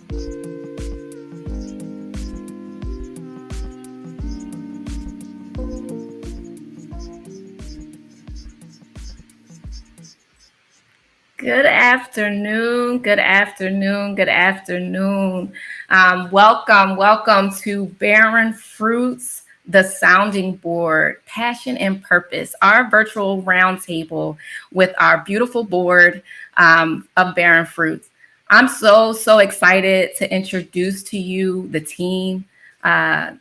Good afternoon, good afternoon, good afternoon. Welcome to Barren Fruits, the Sounding Board, Passion and Purpose, our virtual roundtable with our beautiful board of Barren Fruits. I'm so excited to introduce to you the team,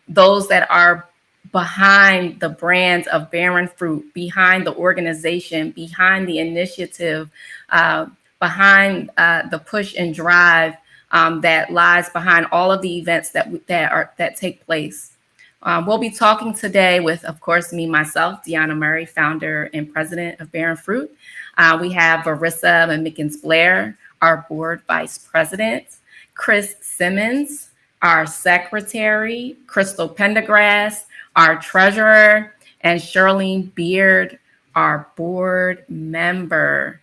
those that are behind the brands of Barren Fruit, behind the organization, behind the initiative, uh, behind the push and drive that lies behind all of the events that take place. We'll be talking today with, of course, myself, Deanna Murray, founder and president of Barren Fruit. We have Varissa and Mickens Blair, our board vice president, Chris Simmons, our secretary, Crystal Pendergrass, our treasurer, and Shirlene Beard, our board member.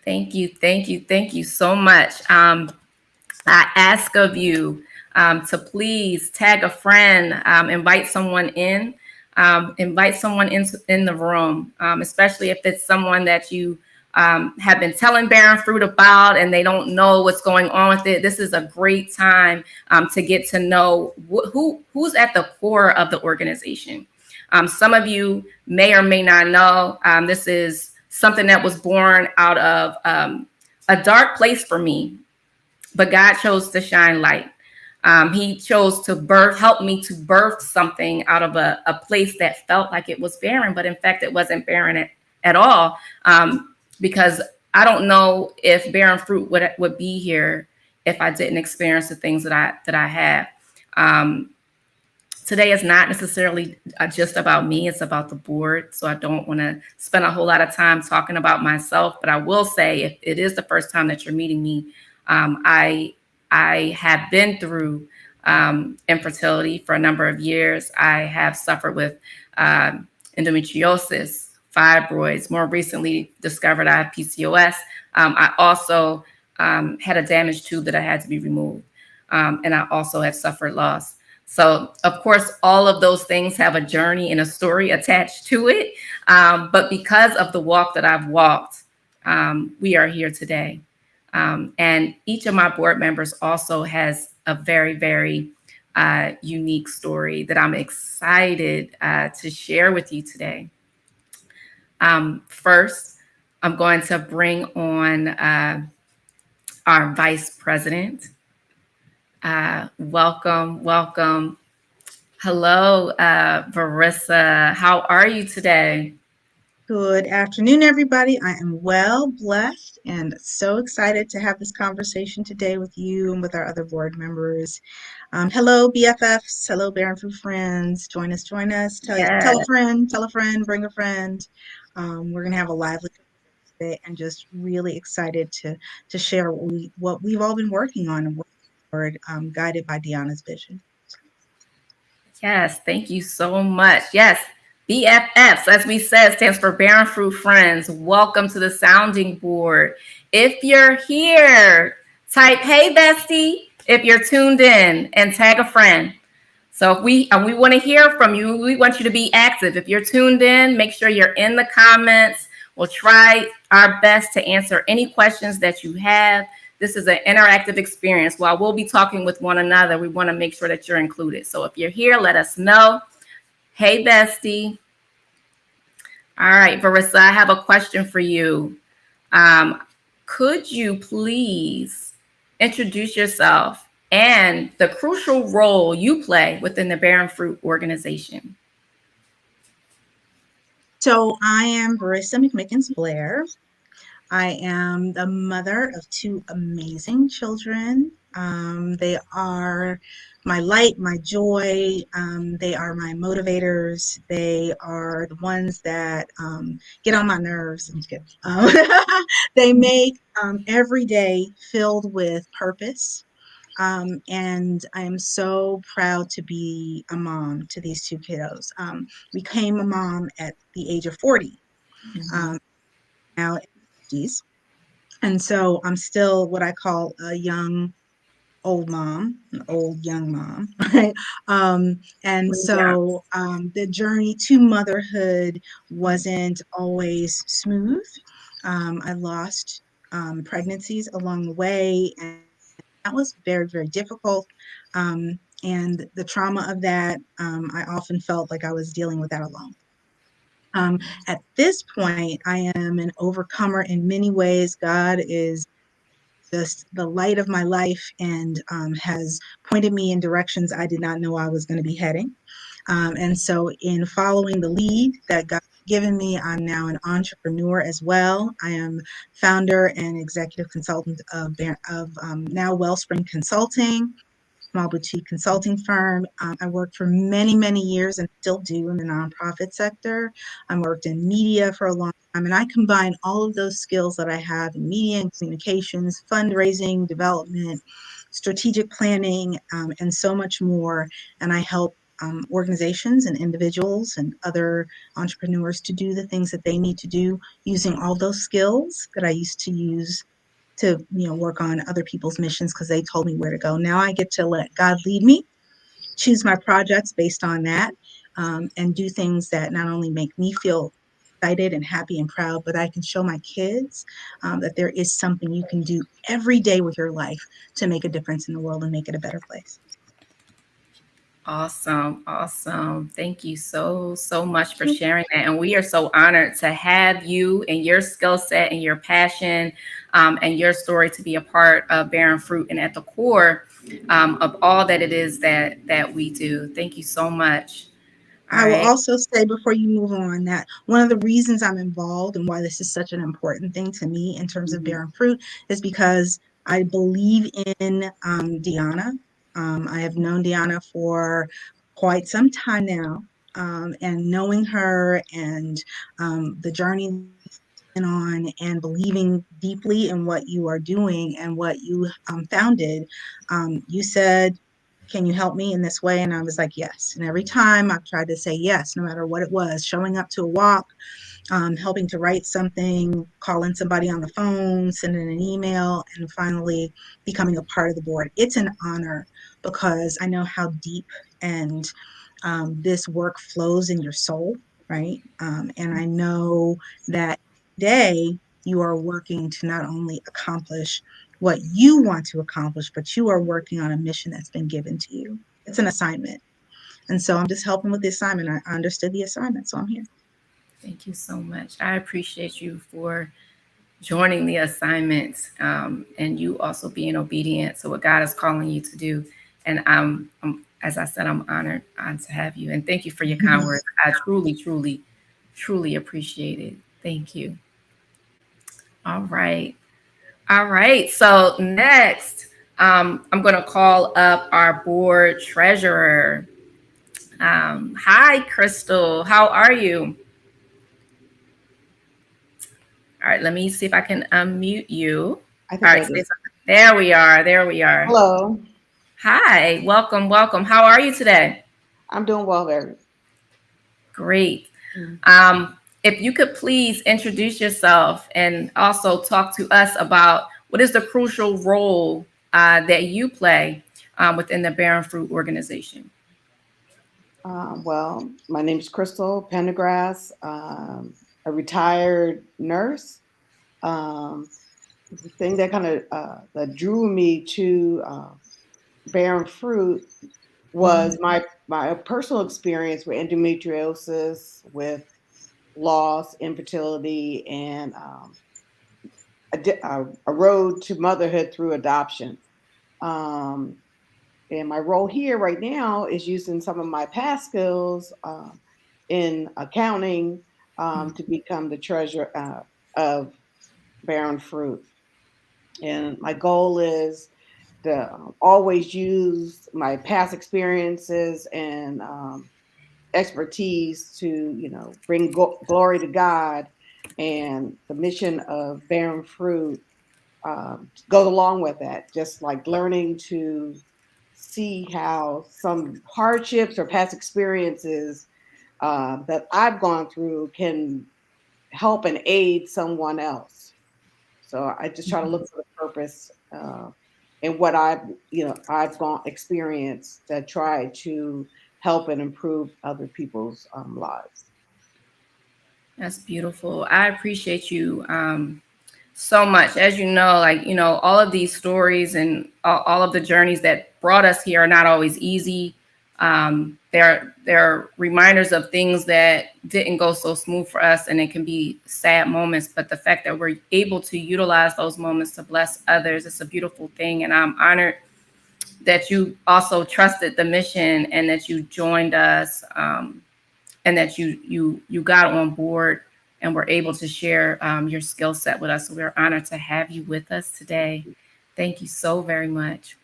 Thank you so much. I ask of you to please tag a friend, invite someone in the room, especially if it's someone that you have been telling Barren Fruit about and they don't know what's going on with it. This is a great time to get to know who's at the core of the organization. Some of you may or may not know this is something that was born out of a dark place for me, but God chose to shine light. He chose to help me to birth something out of a place that felt like it was barren, but in fact, it wasn't barren at all. Because I don't know if Barren Fruit would be here if I didn't experience the things that I have. Today is not necessarily just about me. It's about the board. So I don't want to spend a whole lot of time talking about myself, but I will say if it is the first time that you're meeting me, I have been through infertility for a number of years. I have suffered with endometriosis, fibroids, more recently discovered I have PCOS. I also had a damaged tube that I had to be removed. And I also have suffered loss. So, of course, all of those things have a journey and a story attached to it. But because of the walk that I've walked, we are here today. And each of my board members also has a very unique story that I'm excited to share with you today. First, I'm going to bring on our vice president. Welcome. Hello, Varissa. How are you today? Good afternoon, everybody. I am well, blessed, and so excited to have this conversation today with you and with our other board members. Hello, BFFs. Hello, Barren Fruit friends. Join us. Tell Yes. a friend, bring a friend. We're going to have a lively conversation today and just really excited to share what we've all been working on and working toward, guided by Deanna's vision. Yes, thank you so much. Yes, BFFs, as we said, stands for Barren Fruit Friends. Welcome to the sounding board. If you're here, type "Hey bestie" if you're tuned in and tag a friend. So if we want to hear from you, we want you to be active. If you're tuned in, make sure you're in the comments. We'll try our best to answer any questions that you have. This is an interactive experience. While we'll be talking with one another, we want to make sure that you're included. So if you're here, let us know. Hey, bestie. All right, Varissa, I have a question for you. Could you please introduce yourself and the crucial role you play within the Barren Fruit organization? So I am Barissa McMickens Blair. I am the mother of two amazing children. They are my light, my joy. They are my motivators. They are the ones that get on my nerves. I'm just kidding. They make every day filled with purpose. And I am so proud to be a mom to these two kiddos. Became a mom at the age of 40. Mhm. Um, now in my 50s. And so I'm still what I call a young old mom, an old young mom, right? And Yeah. so the journey to motherhood wasn't always smooth. I lost pregnancies along the way, and that was very, very difficult. And the trauma of that, I often felt like I was dealing with that alone. At this point, I am an overcomer in many ways. God is just the light of my life and has pointed me in directions I did not know I was going to be heading. And so, in following the lead that God has given me, I'm now an entrepreneur as well. I am founder and executive consultant of now Wellspring Consulting, small boutique consulting firm. I worked for many, many years and still do in the nonprofit sector. I worked in media for a long time, and I combine all of those skills that I have in media and communications, fundraising, development, strategic planning, and so much more. And I help organizations and individuals and other entrepreneurs to do the things that they need to do using all those skills that I used to use to work on other people's missions because they told me where to go. Now I get to let God lead me, choose my projects based on that, and do things that not only make me feel excited and happy and proud, but I can show my kids that there is something you can do every day with your life to make a difference in the world and make it a better place. Awesome. Awesome. Thank you so much for sharing that. And we are so honored to have you and your skill set and your passion and your story to be a part of Barren Fruit and at the core of all that it is that we do. Thank you so much. All I will right. also say before you move on that one of the reasons I'm involved and why this is such an important thing to me in terms of Mhm. bearing fruit is because I believe in Deanna. I have known Deanna for quite some time now, and knowing her and the journey been on and believing deeply in what you are doing and what you founded, you said, can you help me in this way? And I was like, yes. And every time I've tried to say yes, no matter what it was, showing up to a walk, helping to write something, calling somebody on the phone, sending an email, and finally becoming a part of the board. It's an honor because I know how deep and this work flows in your soul, right? And I know that today you are working to not only accomplish what you want to accomplish, but you are working on a mission that's been given to you. It's an assignment. And so I'm just helping with the assignment. I understood the assignment, so I'm here. Thank you so much. I appreciate you for joining the assignment and you also being obedient to what God is calling you to do. And as I said, I'm honored to have you. And thank you for your kind words. I truly appreciate it. Thank you. All right. All right. So next, I'm going to call up our board treasurer. Hi, Crystal. How are you? All right. Let me see if I can unmute you. I All think right. I just, There we are. There we are. hello, Hi, welcome, welcome. How are you today? I'm doing well there. Great. Mm. If you could please introduce yourself and also talk to us about what is the crucial role that you play within the Barren Fruit organization. Well, my name is Crystal Pendergrass, a retired nurse. Um, the thing that kind of that drew me to Barren Fruit was my personal experience with endometriosis, with loss, infertility, and a road to motherhood through adoption. Um, And my role here right now is using some of my past skills in accounting to become the treasurer of Barren Fruit. And my goal is to always use my past experiences and expertise to, bring glory to God. And the mission of Barren Fruit goes along with that, just like learning to see how some hardships or past experiences that I've gone through can help and aid someone else. So I just try to Mhm. look for the purpose in what I've gone experienced to try to help and improve other people's lives. That's beautiful. I appreciate you so much. As you know, like, all of these stories and all of the journeys that brought us here are not always easy. They're reminders of things that didn't go so smooth for us, and it can be sad moments. But the fact that we're able to utilize those moments to bless others, it's a beautiful thing. And I'm honored that you also trusted the mission and that you joined us. And that you got on board and were able to share your skill set with us. So we're honored to have you with us today. Thank you so very much.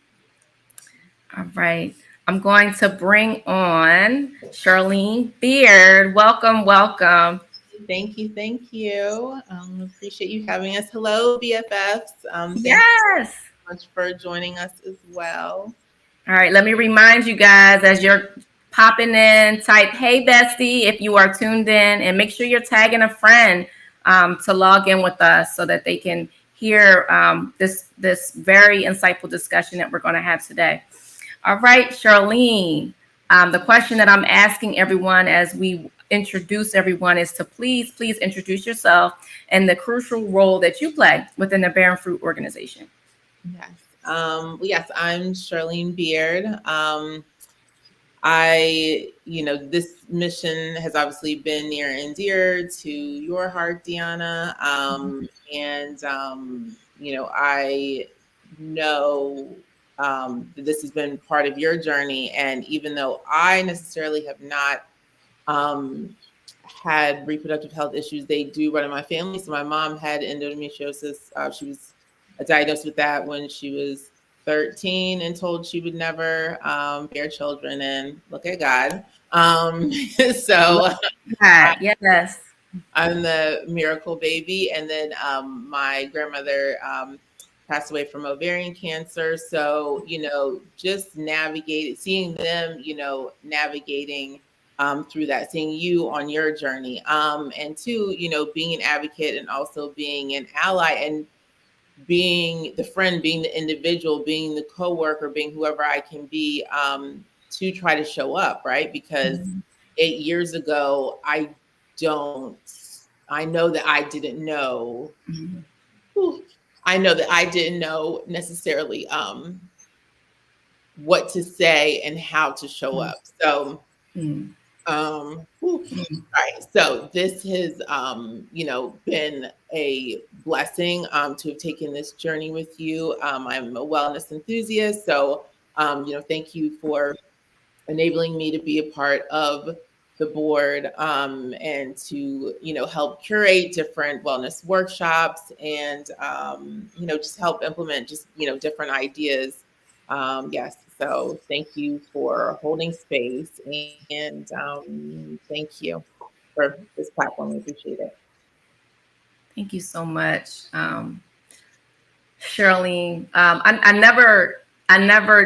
All right. I'm going to bring on Charlene Beard. Welcome, welcome. Thank you. Thank you. Appreciate you having us. Hello, BFFs. Thank you Yes. so much for joining us as well. All right. Let me remind you guys as you're popping in, type "Hey Bestie" if you are tuned in, and make sure you're tagging a friend to log in with us so that they can hear this very insightful discussion that we're going to have today. All right, Charlene. The question that I'm asking everyone as we introduce everyone is to please introduce yourself and the crucial role that you play within the Barren Fruit organization. Yes. Yes, I'm Charlene Beard. This mission has obviously been near and dear to your heart, Deanna. I know that this has been part of your journey. And even though I necessarily have not um, had reproductive health issues, they do run in my family. So my mom had endometriosis. She was diagnosed with that when she was 13 and told she would never bear children. And look at God. Love So that. Yes. I'm the miracle baby. And then my grandmother passed away from ovarian cancer. So, just seeing them, navigating through that, seeing you on your journey. And two, being an advocate and also being an ally and being the friend, being the individual, being the coworker, being whoever I can be to try to show up, right? Because Mhm. 8 years ago, don't, I know that I didn't know. Mhm. Whew, I know that I didn't know necessarily what to say and how to show up. So, Mhm. right. So this has, been a blessing to have taken this journey with you. I'm a wellness enthusiast, so thank you for enabling me to be a part of the board and to help curate different wellness workshops and just help implement just different ideas. Yes, so thank you for holding space and thank you for this platform. We appreciate it. Thank you so much, Charlene. I never,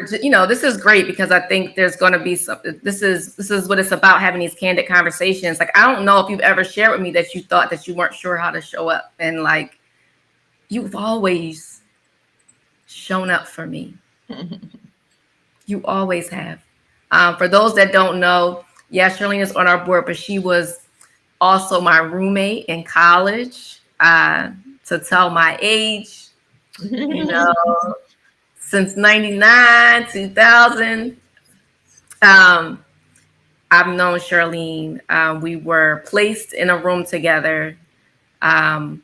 this is great because I think there's going to be some. This is what it's about, having these candid conversations. Like, I don't know if you've ever shared with me that you thought that you weren't sure how to show up, and like, you've always shown up for me. You always have. For those that don't know, yeah, Charlene is on our board, but she was also my roommate in college. To tell my age, you know, since 99, 2000. Um, I've known Charlene. We were placed in a room together, um,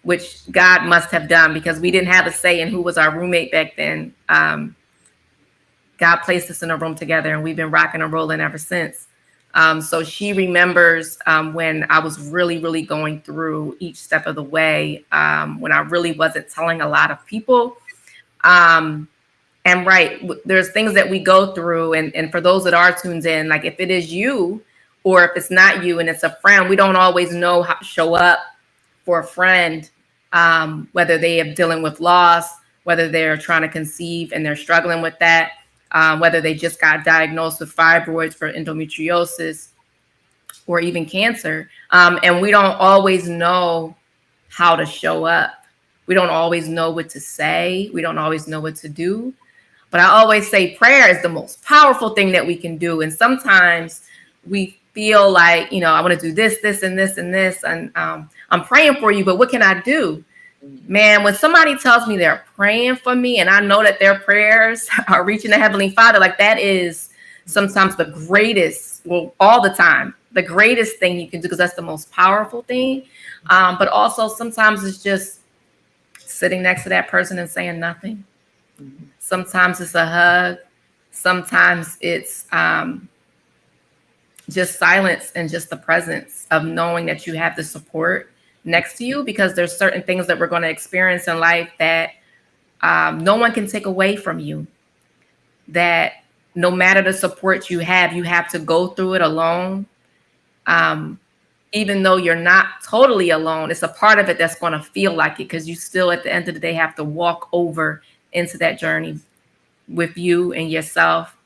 which God must have done because we didn't have a say in who was our roommate back then. God placed us in a room together, and we've been rocking and rolling ever since. So she remembers when I was really, really going through each step of the way, when I really wasn't telling a lot of people. Um, and right, there's things that we go through, and for those that are tuned in, like if it is you or if it's not you and it's a friend, we don't always know how to show up for a friend, whether they are dealing with loss, whether they're trying to conceive and they're struggling with that, whether they just got diagnosed with fibroids for endometriosis or even cancer. And we don't always know how to show up. We don't always know what to say. We don't always know what to do. But I always say prayer is the most powerful thing that we can do. And sometimes we feel like, I want to do this, this, and this, and this. And I'm praying for you, but what can I do? Man, when somebody tells me they're praying for me and I know that their prayers are reaching the Heavenly Father, like that is sometimes the greatest, well, all the time, the greatest thing you can do because that's the most powerful thing. But also sometimes it's just sitting next to that person and saying nothing. Sometimes it's a hug. Sometimes it's just silence and just the presence of knowing that you have the support next to you, because there's certain things that we're going to experience in life that no one can take away from you, that no matter the support you have to go through it alone. Even though you're not totally alone, it's a part of it that's going to feel like it, because you still at the end of the day have to walk over into that journey with you and yourself,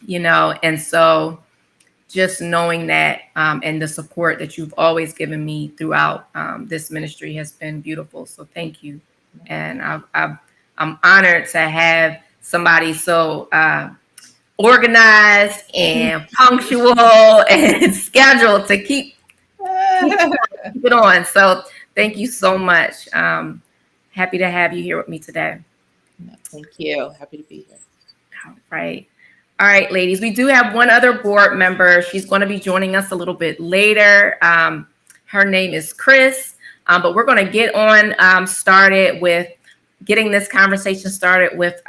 and so just knowing that, and the support that you've always given me throughout this ministry has been beautiful. So thank you. And I'm honored to have somebody so organized and punctual and scheduled to keep it on. So thank you so much. Happy to have you here with me today. Thank you. Happy to be here. All right. All right, ladies, we do have one other board member. She's going to be joining us a little bit later. Her name is Chris, but we're going to get on started with getting this conversation started with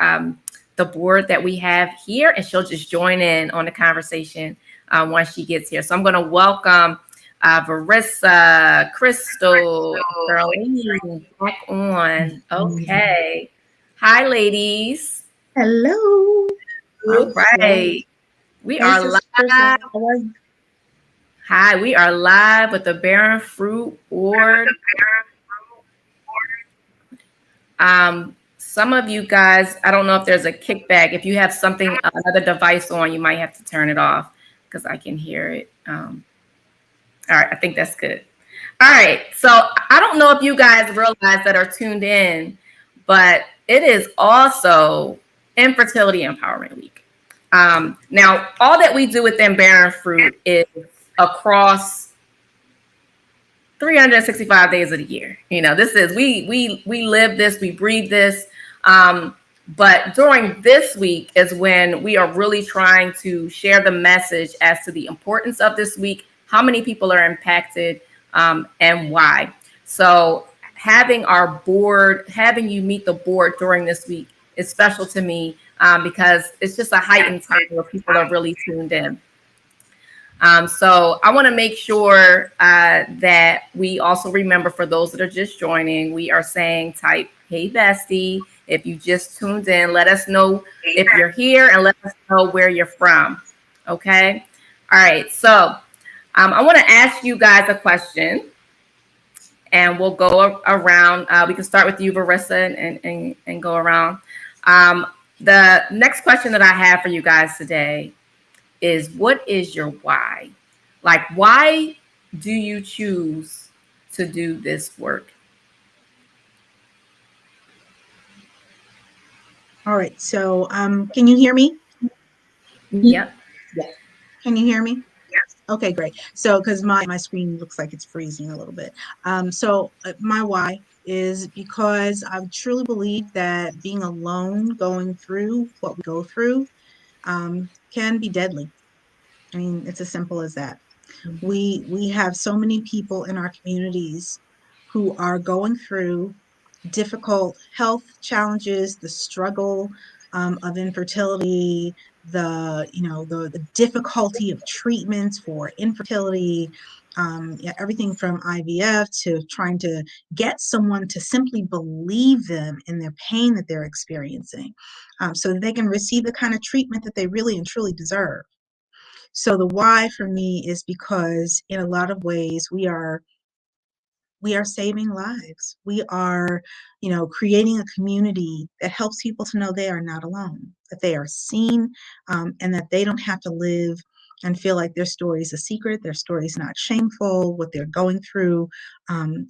the board that we have here, and she'll just join in on the conversation once she gets here. So I'm going to welcome Varissa, Crystal, Charlene back on. Okay. Hi, ladies. Hello. All right. We Hey, are sisters. live. How are you? Hi, we are live with the Barren Fruit board. Some of you guys, I don't know if there's a kickback. If you have something, another device on, you might have to turn it off because I can hear it. All right, I think that's good. All right, so I don't know if you guys realize that are tuned in, but it is also Infertility Empowerment Week. Now, all that we do within Barren Fruit is across 365 days of the year. This is we live this, we breathe this. But during this week is when we are really trying to share the message as to the importance of this week, how many people are impacted, and why. So having you meet the board during this week is special to me, because it's just a heightened time where people are really tuned in. So I want to make sure that we also remember, for those that are just joining, we are saying type, "Hey bestie." If you just tuned in, let us know if you're here and let us know where you're from. Okay. All right. So I want to ask you guys a question, and we'll go around. We can start with you, Varissa, and go around. The next question that I have for you guys today is, what is your why? Like, why do you choose to do this work? All right. So, can you hear me? Yep. Yes. Can you hear me? Yes. Okay, great. So, because my screen looks like it's freezing a little bit. My why is because I truly believe that being alone, going through what we go through, can be deadly. I mean, it's as simple as that. We have so many people in our communities who are going through difficult health challenges, the struggle of infertility, the difficulty of treatments for infertility, everything from IVF to trying to get someone to simply believe them in their pain that they're experiencing, so that they can receive the kind of treatment that they really and truly deserve. So the why for me is because in a lot of ways we are saving lives. We are, creating a community that helps people to know they are not alone, that they are seen, and that they don't have to live and feel like their story is a secret, their story is not shameful, what they're going through.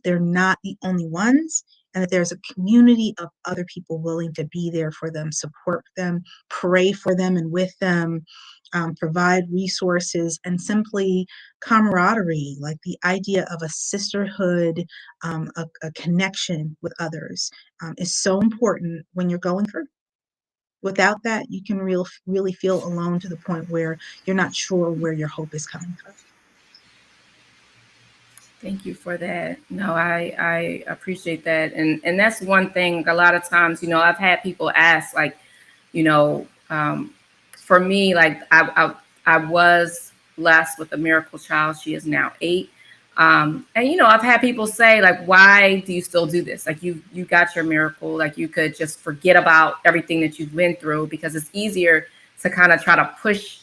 They're not the only ones, and that there's a community of other people willing to be there for them, support them, pray for them and with them, provide resources, and simply camaraderie, like the idea of a sisterhood, a connection with others, is so important when you're going through. Without that, you can really feel alone to the point where you're not sure where your hope is coming from. Thank you for that. No, I appreciate that. And that's one thing a lot of times, I've had people ask, like, you know, for me, like I was blessed with a miracle child. She is now 8. And I've had people say, like, why do you still do this? Like, you got your miracle, like you could just forget about everything that you've been through, because it's easier to kind of try to push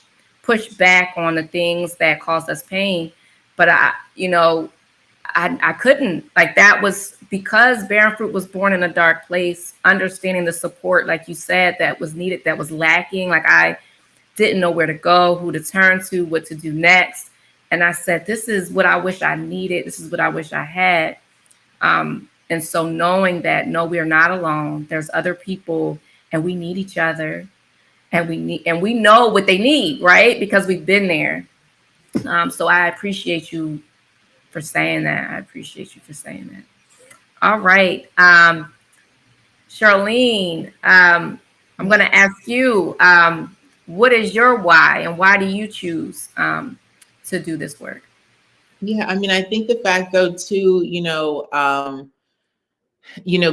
back on the things that cause us pain. But I couldn't. Like, that was because Barren Fruit was born in a dark place, understanding the support, like you said, that was needed, that was lacking. Like, I didn't know where to go, who to turn to, what to do next. And I said, this is what I wish I needed. This is what I wish I had. And so knowing that, no, we are not alone. There's other people, and we need each other, and we know what they need, right? Because we've been there. So I appreciate you for saying that. I appreciate you for saying that. All right. Charlene, I'm going to ask you, what is your why, and why do you choose to do this work? Yeah, I mean, I think the fact though too,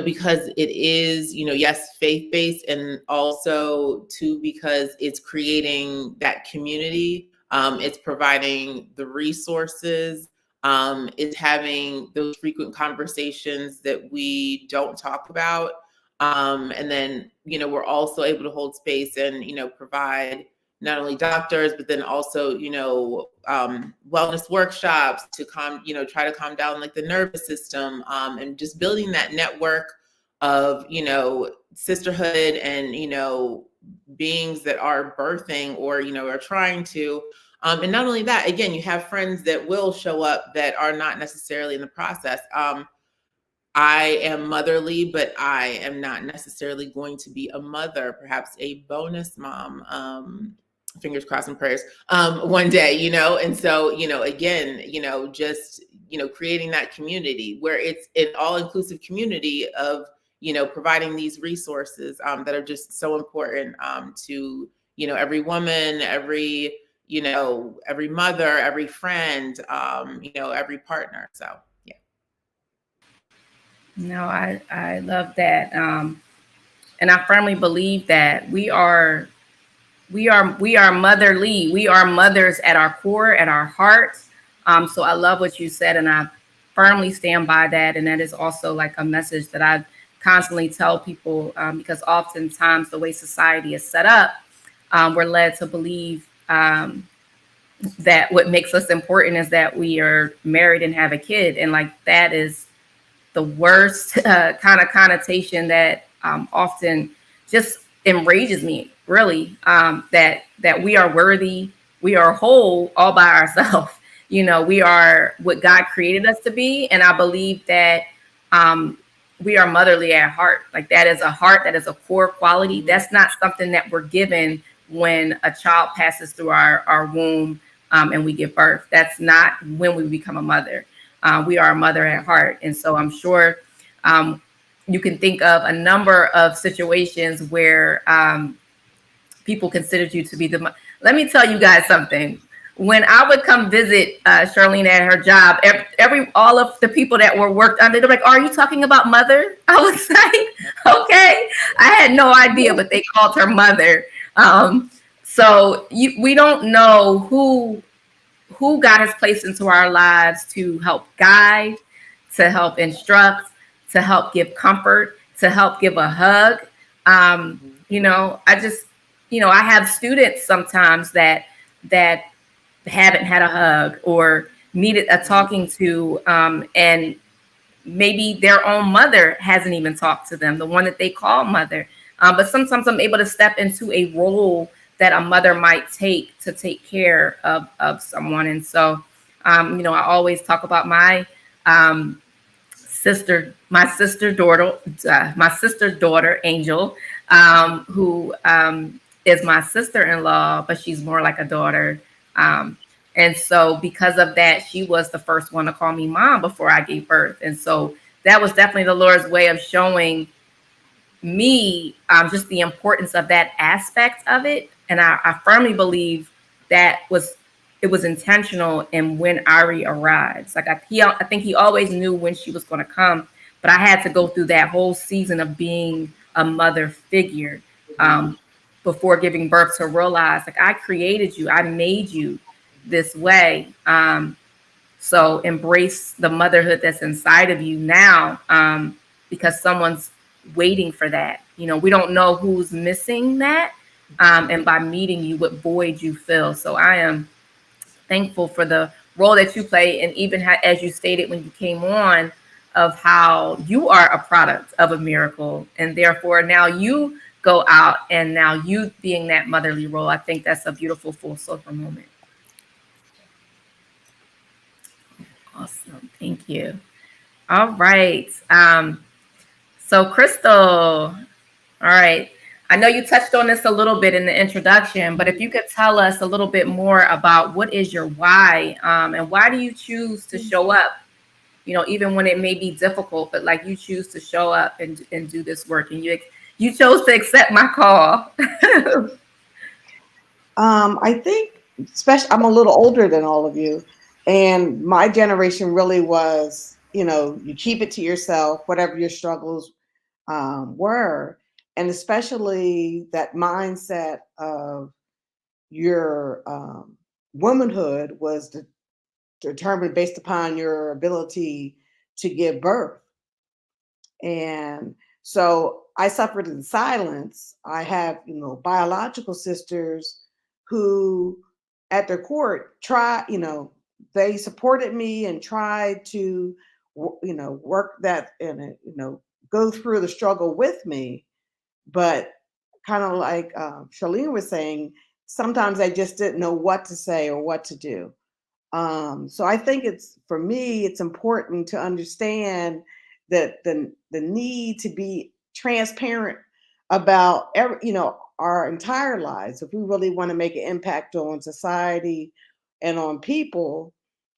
because it is, yes, faith-based, and also too, because it's creating that community, it's providing the resources, it's having those frequent conversations that we don't talk about. And then, we're also able to hold space and, provide not only doctors, but then also, wellness workshops to try to calm down like the nervous system, and just building that network of, sisterhood and, beings that are birthing or, are trying to. And not only that, again, you have friends that will show up that are not necessarily in the process. I am motherly, but I am not necessarily going to be a mother, perhaps a bonus mom, fingers crossed and prayers, one day, and so, again, just, creating that community where it's an all-inclusive community of, providing these resources that are just so important to, every woman, every mother, every friend, every partner. So, yeah. No, I love that. And I firmly believe that we are motherly. We are mothers at our core, at our hearts. So I love what you said, and I firmly stand by that. And that is also like a message that I constantly tell people, because oftentimes the way society is set up, we're led to believe that what makes us important is that we are married and have a kid, and like that is the worst kind of connotation that often just enrages me, really, that we are worthy, we are whole all by ourselves. We are what God created us to be. And I believe that we are motherly at heart. Like, that is a heart, that is a core quality. That's not something that we're given when a child passes through our womb, and we give birth. That's not when we become a mother. We are a mother at heart. And so I'm sure you can think of a number of situations where people considered you to be the. Let me tell you guys something. When I would come visit Charlene at her job, all of the people that were worked under, they're like, "Are you talking about mother?" I was like, "Okay." I had no idea, but they called her mother. So we don't know who God has placed into our lives to help guide, to help instruct, to help give comfort, to help give a hug. I just, I have students sometimes that haven't had a hug or needed a talking to, and maybe their own mother hasn't even talked to them, the one that they call mother. But sometimes I'm able to step into a role that a mother might take to take care of someone. And so, I always talk about my my sister's daughter, Angel, who is my sister-in-law, but she's more like a daughter. Um, and so because of that, she was the first one to call me mom before I gave birth. And so that was definitely the Lord's way of showing me just the importance of that aspect of it. And I firmly believe that it was intentional in when Ari arrives. Like I think he always knew when she was going to come, but I had to go through that whole season of being a mother figure um, before giving birth to realize like I created you, I made you this way. So embrace the motherhood that's inside of you now, because someone's waiting for that. You know, we don't know who's missing that. And by meeting you, what void you fill. So I am thankful for the role that you play. And even as you stated when you came on, of how you are a product of a miracle. And therefore now you go out and now you being that motherly role. I think that's a beautiful full circle moment. Awesome. Thank you. All right. So Crystal, all right. I know you touched on this a little bit in the introduction, but if you could tell us a little bit more about what is your why, and why do you choose to show up, you know, even when it may be difficult, but like you choose to show up and do this work, and you chose to accept my call. I think, especially, I'm a little older than all of you, and my generation really was, you keep it to yourself, whatever your struggles were, and especially that mindset of your womanhood was determined based upon your ability to give birth. And so I suffered in silence. I have, biological sisters who, at their court, they supported me and tried to, work that and, go through the struggle with me. But kind of like Charlene was saying, sometimes I just didn't know what to say or what to do. So I think for me, it's important to understand that the need to be transparent about our entire lives if we really want to make an impact on society and on people,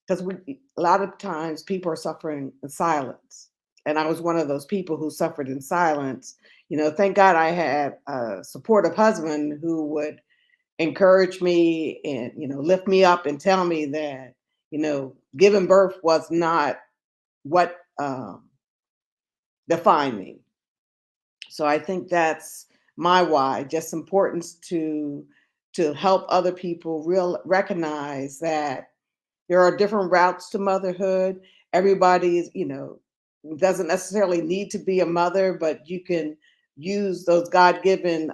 because a lot of times people are suffering in silence. And I was one of those people who suffered in silence. Thank God I had a supportive husband who would encourage me and lift me up and tell me that giving birth was not what defined me. So I think that's my why, just importance to help other people recognize that there are different routes to motherhood. Everybody doesn't necessarily need to be a mother, but you can use those God-given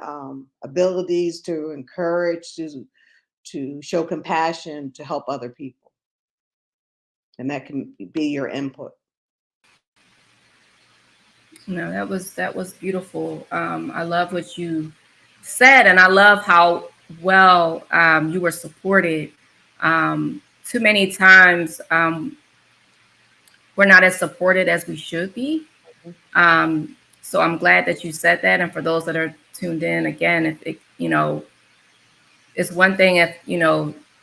abilities to encourage, to show compassion, to help other people. And that can be your input. No, that was beautiful. I love what you said, and I love how well you were supported. Too many times we're not as supported as we should be. So I'm glad that you said that. And for those that are tuned in, again, if it, it's one thing if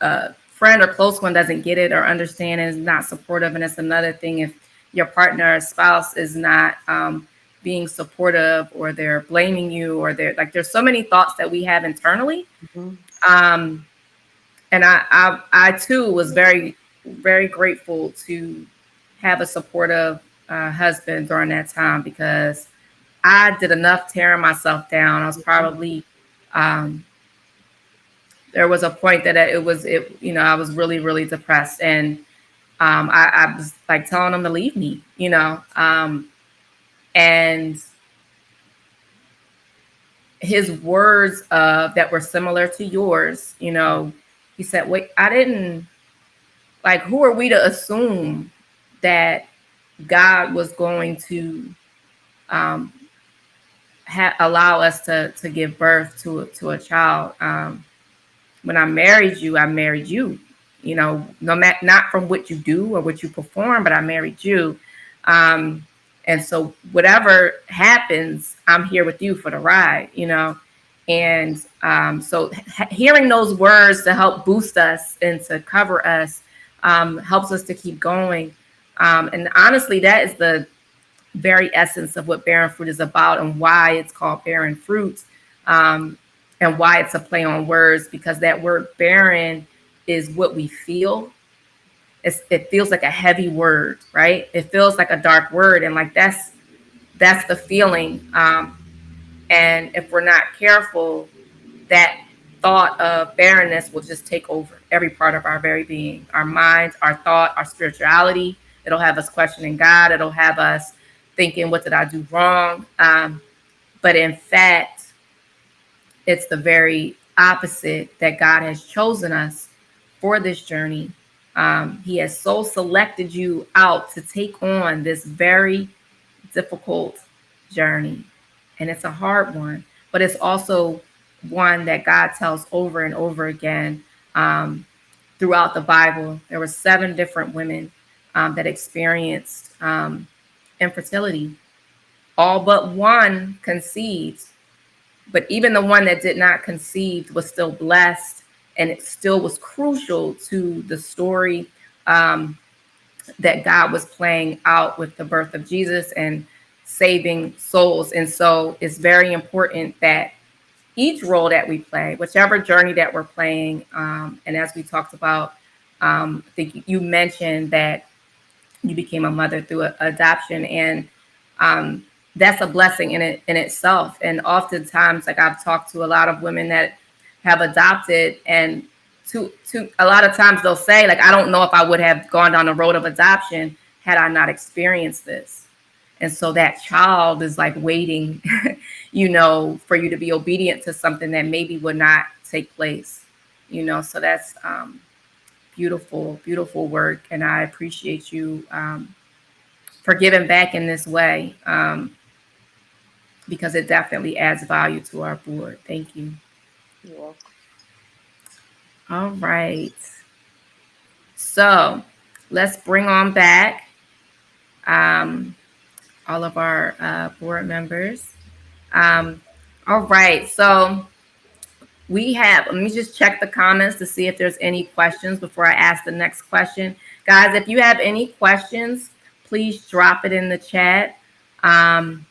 a friend or close one doesn't get it or understand and is not supportive, and it's another thing if your partner or spouse is not being supportive, or they're blaming you, or they're like, there's so many thoughts that we have internally. Mm-hmm. And I too was very, very grateful to have a supportive husband during that time, because I did enough tearing myself down. I was probably um, there was a point that I was really, really depressed, and I was like telling him to leave me, and his words that were similar to yours, he said, wait, I didn't, like, who are we to assume that God was going to um, allow us to give birth to a child? When I married you, no matter, not from what you do or what you perform, but I married you. And so whatever happens, I'm here with you for the ride, you know. And so hearing those words to help boost us and to cover us helps us to keep going. And honestly, that is the very essence of what Barren Fruit is about and why it's called Barren Fruit, um, and why it's a play on words, because that word barren is what we feel. It feels like a heavy word, right? It feels like a dark word, and like that's the feeling. And if we're not careful, that thought of barrenness will just take over every part of our very being, our minds, our thought, our spirituality. It'll have us questioning God. It'll have us thinking, what did I do wrong? But in fact, it's the very opposite, that God has chosen us for this journey. He has so selected you out to take on this very difficult journey. And it's a hard one, but it's also one that God tells over and over again throughout the Bible. There were 7 different women that experienced infertility. All but one conceived, but even the one that did not conceive was still blessed, and it still was crucial to the story that God was playing out with the birth of Jesus and saving souls. And so it's very important that each role that we play, whichever journey that we're playing, and as we talked about, I think you mentioned that you became a mother through adoption, and um, that's a blessing in itself. And oftentimes, like, I've talked to a lot of women that have adopted, and to a lot of times they'll say, like, I don't know if I would have gone down the road of adoption had I not experienced this. And so that child is like waiting, you know, for you to be obedient to something that maybe would not take place, you know. So that's beautiful, beautiful work. And I appreciate you for giving back in this way, because it definitely adds value to our board. Thank you. You're welcome. All right. So let's bring on back um, all of our board members. Um, all right. So let me just check the comments to see if there's any questions before I ask the next question. Guys, if you have any questions, please drop it in the chat. Um,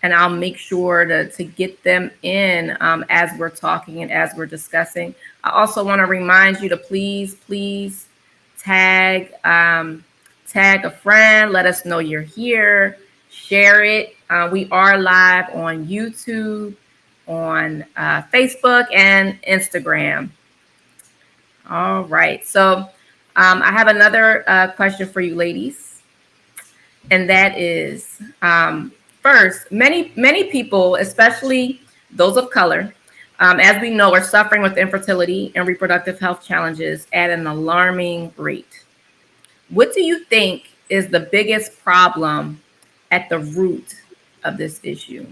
and I'll make sure to get them in as we're talking and as we're discussing. I also want to remind you to please tag tag a friend. Let us know you're here. Share it. We are live on YouTube, on Facebook, and Instagram. All right. So I have another question for you, ladies, and that is first, many people, especially those of color, as we know, are suffering with infertility and reproductive health challenges at an alarming rate. What do you think is the biggest problem at the root of this issue?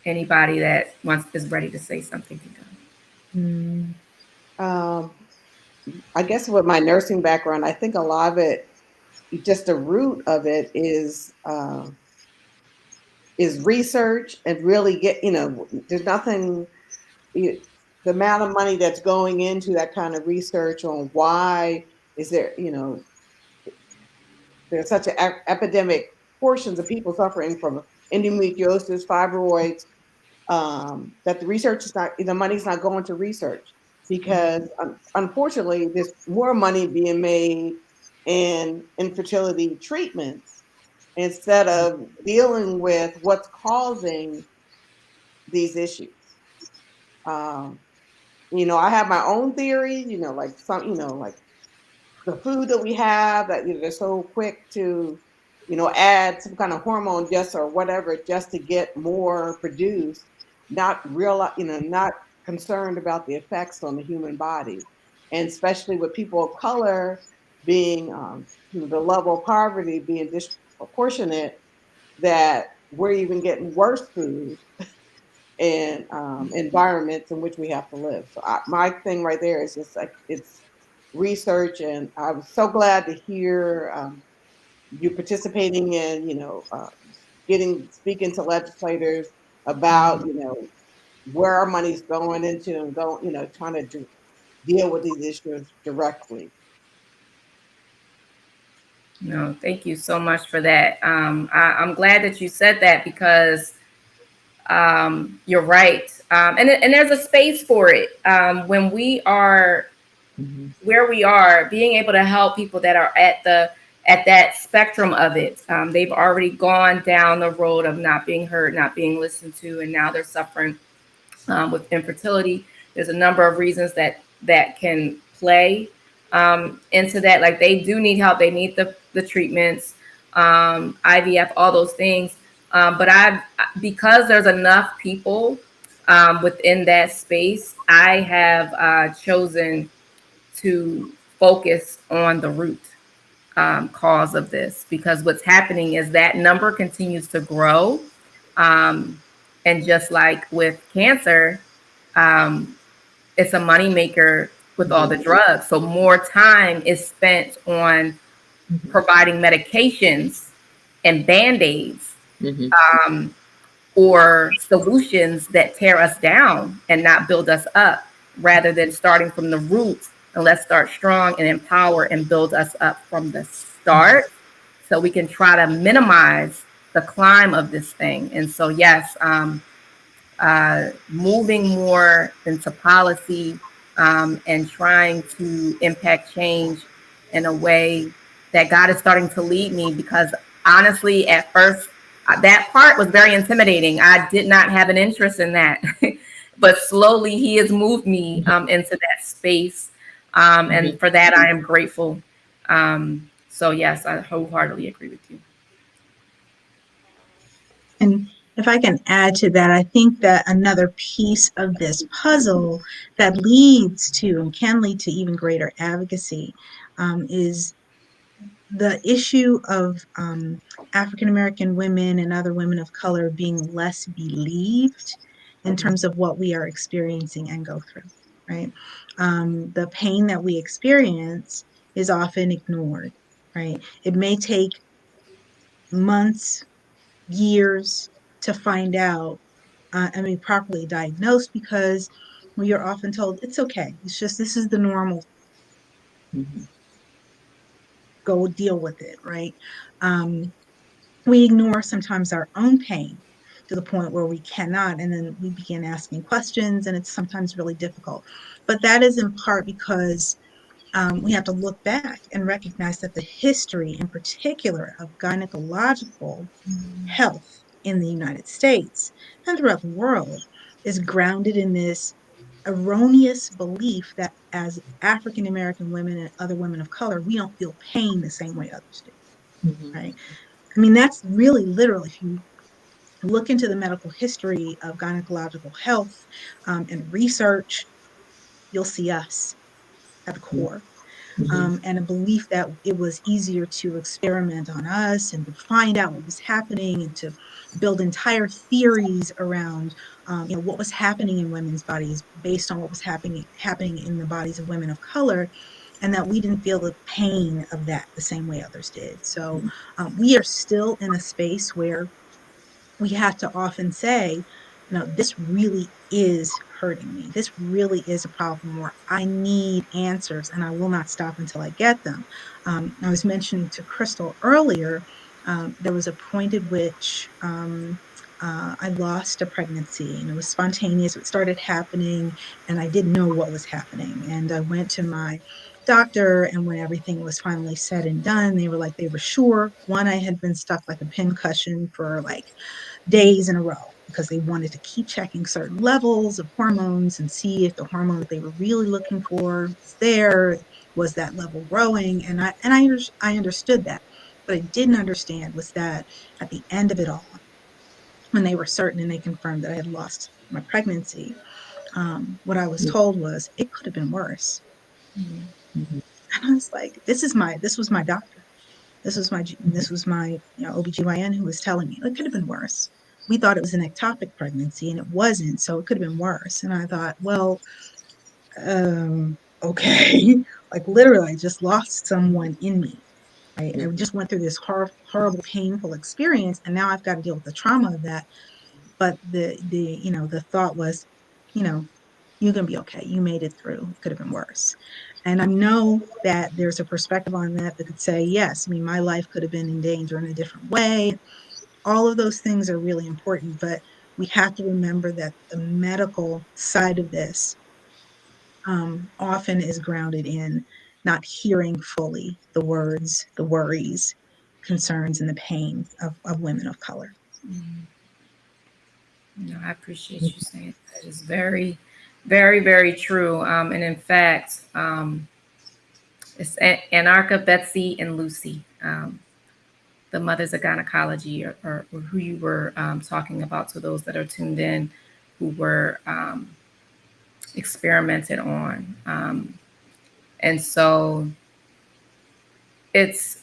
Anybody that wants is ready to say something can go. Mm, Um, I guess with my nursing background, I think a lot of it, just the root of it is research and really get, there's nothing, you, the amount of money that's going into that kind of research on why is there, there's such an epidemic, portions of people suffering from endometriosis, fibroids, that the research is not, the money's not going to research because unfortunately there's more money being made in infertility treatments instead of dealing with what's causing these issues. Um, I have my own theory, like like the food that we have that they're so quick to, add some kind of hormone just or whatever just to get more produced, not real, not concerned about the effects on the human body, and especially with people of color being, the level of poverty being disproportionate, that we're even getting worse food and environments in which we have to live. So my thing right there is just like it's research, and I was so glad to hear. you participating in, getting speaking to legislators about, where our money's going into and go, trying to deal with these issues directly. No, thank you so much for that. I'm glad that you said that because you're right. And there's a space for it. When we are Mm-hmm. where we are, being able to help people that are at that spectrum of it. They've already gone down the road of not being heard, not being listened to, and now they're suffering with infertility. There's a number of reasons that can play into that. Like they do need help. They need the treatments, IVF, all those things. But I've because there's enough people within that space, I have chosen to focus on the root cause of this because what's happening is that number continues to grow. Um, and just like with cancer, um, it's a moneymaker with all the drugs. So more time is spent on Mm-hmm. providing medications and band aids Mm-hmm. um, or solutions that tear us down and not build us up rather than starting from the roots. And let's start strong and empower and build us up from the start so we can try to minimize the climb of this thing. And so, yes, moving more into policy and trying to impact change in a way that God is starting to lead me because honestly, at first, that part was very intimidating. I did not have an interest in that. But slowly, He has moved me into that space. And for that, I am grateful. So, yes, I wholeheartedly agree with you. And if I can add to that, I think that another piece of this puzzle that leads to and can lead to even greater advocacy is the issue of African American women and other women of color being less believed in terms of what we are experiencing and go through, right? The pain that we experience is often ignored, right? It may take months, years to find out and be properly diagnosed because we are often told it's okay. It's just this is the normal. Mm-hmm. Go deal with it, right? Um, we ignore sometimes our own pain to the point where we cannot, and then we begin asking questions, and it's sometimes really difficult. But that is in part because we have to look back and recognize that the history, in particular, of gynecological health in the United States and throughout the world is grounded in this erroneous belief that as African American women and other women of color, we don't feel pain the same way others do, Mm-hmm. right? I mean, that's really literal. If you look into the medical history of gynecological health and research, you'll see us at the core. Mm-hmm. And a belief that it was easier to experiment on us and to find out what was happening and to build entire theories around what was happening in women's bodies based on what was happening in the bodies of women of color, and that we didn't feel the pain of that the same way others did. So we are still in a space where we have to often say, this really is hurting me. This really is a problem where I need answers and I will not stop until I get them. I was mentioning to Crystal earlier, there was a point at which I lost a pregnancy and it was spontaneous. It started happening and I didn't know what was happening. And I went to my doctor, and when everything was finally said and done, they were like, they were sure. One, I had been stuck like a pin cushion for like days in a row because they wanted to keep checking certain levels of hormones and see if the hormone that they were really looking for was there, was that level growing, and I understood that. What I didn't understand was that at the end of it all, when they were certain and they confirmed that I had lost my pregnancy, what I was told was it could have been worse. Mm-hmm. And I was like, this was my doctor. This was my OBGYN who was telling me it could have been worse. We thought it was an ectopic pregnancy and it wasn't, so it could have been worse. And I thought, well, okay. Like literally I just lost someone in me. I just went through this horrible, painful experience, and now I've got to deal with the trauma of that. But the thought was, you know, you're gonna be okay. You made it through. It could have been worse. And I know that there's a perspective on that that could say, yes, I mean, my life could have been in danger in a different way. All of those things are really important, but we have to remember that the medical side of this often is grounded in not hearing fully the words, the worries, concerns, and the pain of women of color. Mm. No, I appreciate you saying that. It's very, very, very true. And in fact, it's Anarcha, Betsy, and Lucy, the mothers of gynecology, or who you were talking about, to those that are tuned in, who were experimented on. And so it's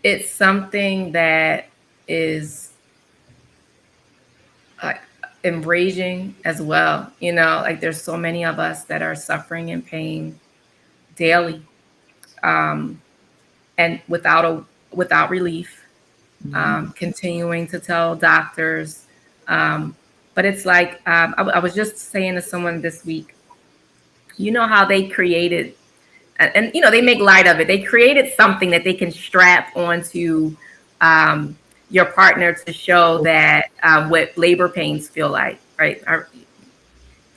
it's something that is uh, enraging as well. Like there's so many of us that are suffering in pain daily, um, and without relief, continuing to tell doctors. Um, but it's like I was just saying to someone this week, how they created, and they make light of it. They created something that they can strap onto your partner to show that what labor pains feel like, right?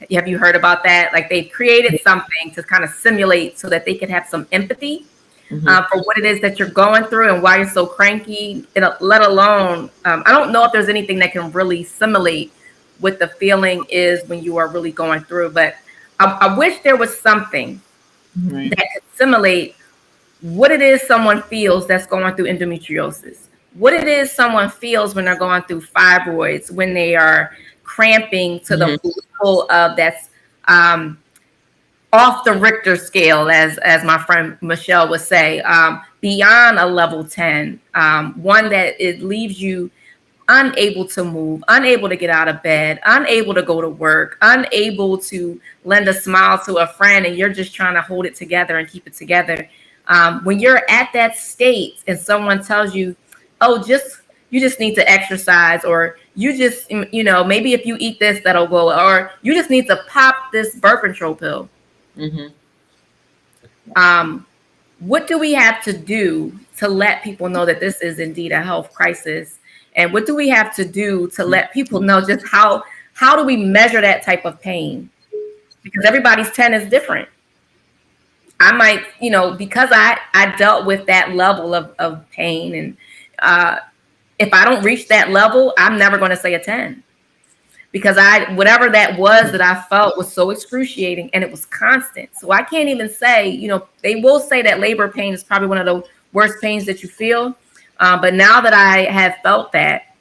Have you heard about that? Like they've created something to kind of simulate so that they can have some empathy for what it is that you're going through and why you're so cranky. And let alone, I don't know if there's anything that can really simulate what the feeling is when you are really going through. But I wish there was something Right. that could simulate what it is someone feels that's going through endometriosis, what it is someone feels when they're going through fibroids, when they are cramping to the level of that's off the Richter scale, as my friend Michelle would say, beyond a level 10, one that it leaves you unable to move, unable to get out of bed, unable to go to work, unable to lend a smile to a friend, and you're just trying to hold it together and keep it together. When you're at that state and someone tells you, oh, you just need to exercise, or you just, maybe if you eat this, that'll go, or you just need to pop this birth control pill. What do we have to do to let people know that this is indeed a health crisis? And what do we have to do to let people know just how do we measure that type of pain? Because everybody's 10 is different. I might, because I dealt with that level of pain, and if I don't reach that level, I'm never going to say a 10. Because whatever that was that I felt was so excruciating, and it was constant. So I can't even say, they will say that labor pain is probably one of the worst pains that you feel. But now that I have felt that,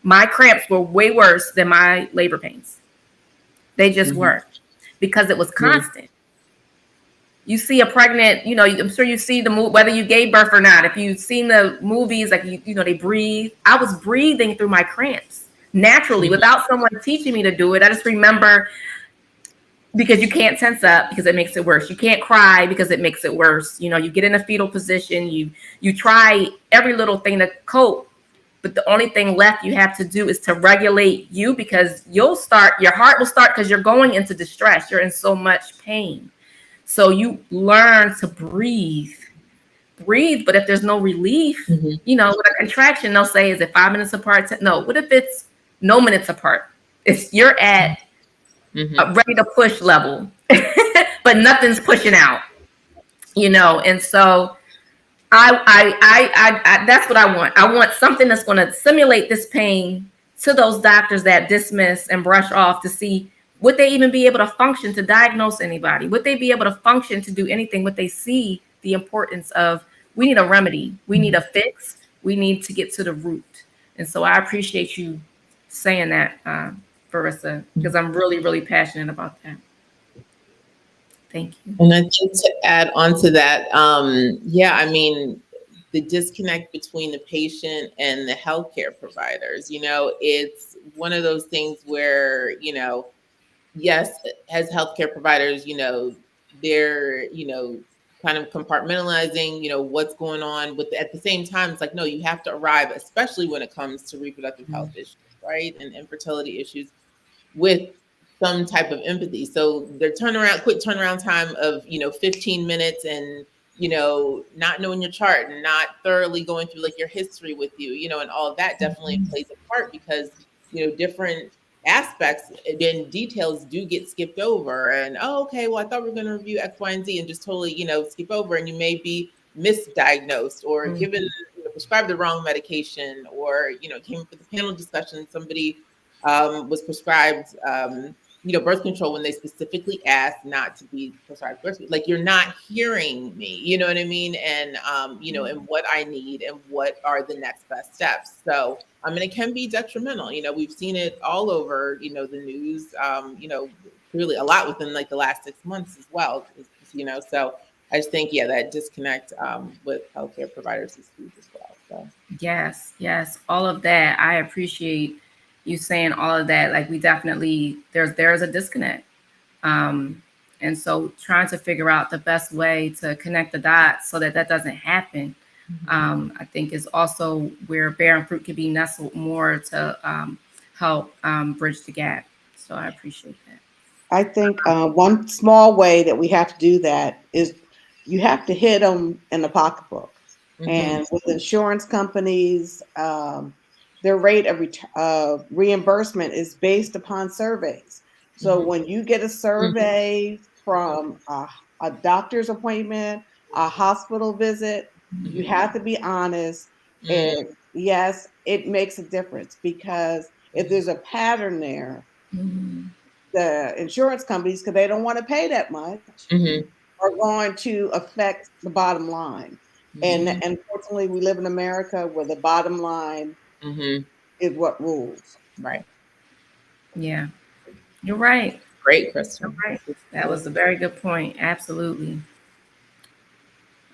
my cramps were way worse than my labor pains. They just were, because it was constant. You see a pregnant, I'm sure you see the whether you gave birth or not. If you've seen the movies, like, they breathe. I was breathing through my cramps naturally without someone teaching me to do it. I just remember, because you can't tense up because it makes it worse. You can't cry because it makes it worse. You get in a fetal position. You try every little thing to cope, but the only thing left you have to do is to regulate you, because your heart will start, because you're going into distress. You're in so much pain. So you learn to breathe. But if there's no relief, with a contraction, they'll say, is it 5 minutes apart? No. What if it's no minutes apart? If you're at a ready to push level, but nothing's pushing out, and so I that's what I want. I want something that's going to simulate this pain to those doctors that dismiss and brush off, to see, would they even be able to function to diagnose anybody? Would they be able to function to do anything? Would they see the importance of, we need a remedy, we need a fix, we need to get to the root? And so I appreciate you saying that, Barissa, because I'm really, really passionate about that. Thank you. And I think to add on to that, the disconnect between the patient and the healthcare providers, it's one of those things where, yes, as healthcare providers, they're, kind of compartmentalizing, what's going on with at the same time, it's like, no, you have to arrive, especially when it comes to reproductive health issues, right? And infertility issues, with some type of empathy. So their quick turnaround time of, 15 minutes, and, not knowing your chart and not thoroughly going through like your history with you, and all of that definitely plays a part, because, different aspects and details do get skipped over. And, oh, okay, well, I thought we were going to review X, Y, and Z, and just totally, skip over. And you may be misdiagnosed or given, prescribed the wrong medication, or, came up with a panel discussion, somebody was prescribed, birth control when they specifically asked not to be prescribed birth control. Like, you're not hearing me, you know what I mean? And, and what I need and what are the next best steps. So, I mean, it can be detrimental. We've seen it all over, the news, clearly a lot within like the last 6 months as well, so I just think, yeah, that disconnect with healthcare providers is huge as well. So. Yes, yes, all of that. I appreciate you saying all of that. Like, we definitely, there's a disconnect. And so trying to figure out the best way to connect the dots so that that doesn't happen, I think is also where Barren Fruit can be nestled more to help bridge the gap. So I appreciate that. I think one small way that we have to do that is you have to hit them in the pocketbook. And with insurance companies, their rate of reimbursement is based upon surveys. So when you get a survey from a doctor's appointment, a hospital visit, you have to be honest. And yes, it makes a difference, because if there's a pattern there, the insurance companies, because they don't want to pay that much, are going to affect the bottom line. And unfortunately, we live in America where the bottom line is what rules. Right. Yeah, you're right. Great, Crystal. You're right. That was a very good point. Absolutely.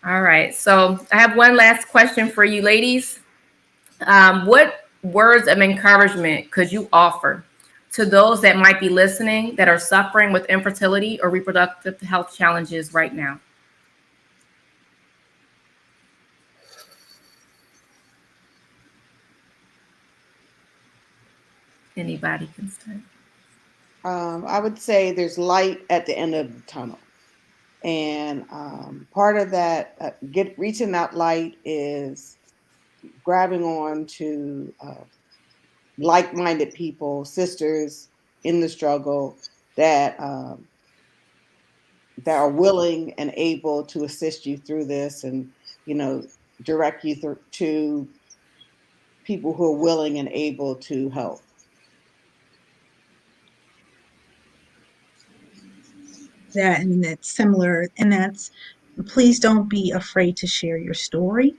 All right. So I have one last question for you, ladies. What words of encouragement could you offer to those that might be listening that are suffering with infertility or reproductive health challenges right now? Anybody can start. I would say there's light at the end of the tunnel. And part of that, reaching that light, is grabbing on to like-minded people, sisters in the struggle, that are willing and able to assist you through this, and direct you to people who are willing and able to help. Yeah, and it's similar, and that's, please don't be afraid to share your story.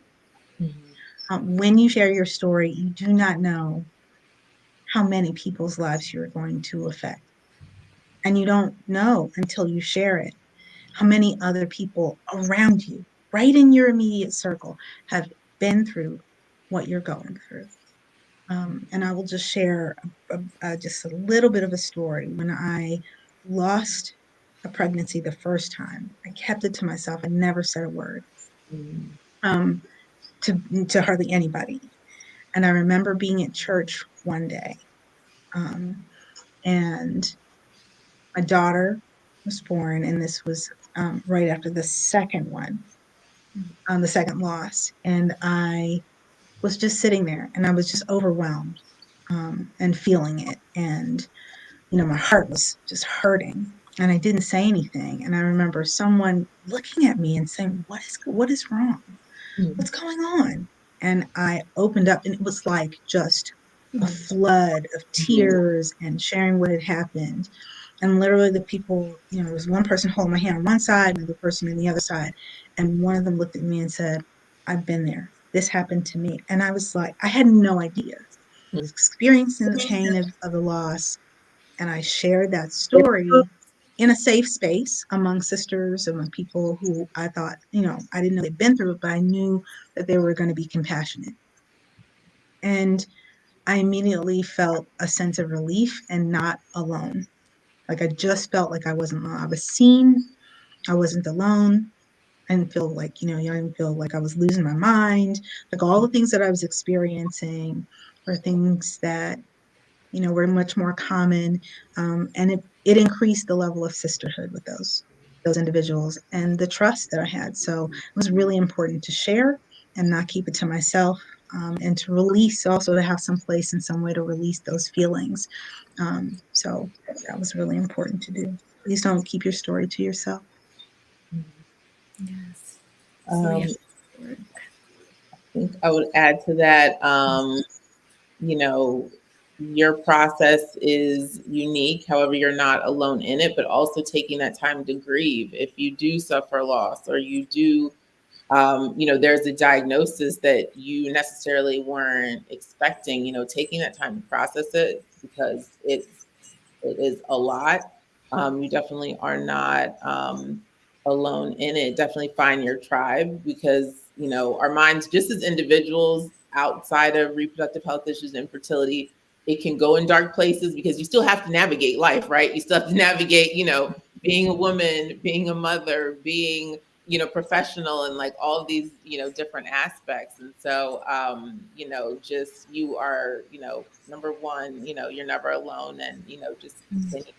When you share your story, you do not know how many people's lives you're going to affect. And you don't know until you share it how many other people around you, right in your immediate circle, have been through what you're going through. And I will just share just a little bit of a story. When I lost a pregnancy the first time, I kept it to myself. I never said a word um, to hardly anybody. And I remember being at church one day, and my daughter was born, and this was right after the second one, the second loss. And I was just sitting there, and I was just overwhelmed and feeling it. And, my heart was just hurting, and I didn't say anything. And I remember someone looking at me and saying, what is wrong? What's going on? And I opened up, and it was like just a flood of tears and sharing what had happened. And literally the people, there was one person holding my hand on one side, and the person on the other side. And one of them looked at me and said, I've been there. This happened to me. And I was like, I had no idea. I was experiencing the pain of the loss. And I shared that story in a safe space among sisters, among people who I thought, I didn't know they'd been through it, but I knew that they were going to be compassionate. And I immediately felt a sense of relief and not alone. Like, I just felt like I wasn't alone. I was seen. I wasn't alone. and feel like, you don't even feel like I was losing my mind. Like all the things that I was experiencing were things that, were much more common. And it increased the level of sisterhood with those individuals and the trust that I had. So it was really important to share and not keep it to myself, and to release, also to have some place and some way to release those feelings. So that was really important to do. Please don't keep your story to yourself. Yes. So yeah. Um, I think I would add to that, you know, your process is unique. However, you're not alone in it, but also taking that time to grieve. If you do suffer loss or you do, there's a diagnosis that you necessarily weren't expecting, taking that time to process it because it is a lot. You definitely are not alone in it. Definitely find your tribe because, our minds, just as individuals outside of reproductive health issues and fertility, it can go in dark places because you still have to navigate life, right? You still have to navigate, being a woman, being a mother, being, professional and like all of these, different aspects. And so, just you are, number one, you're never alone and, just continue,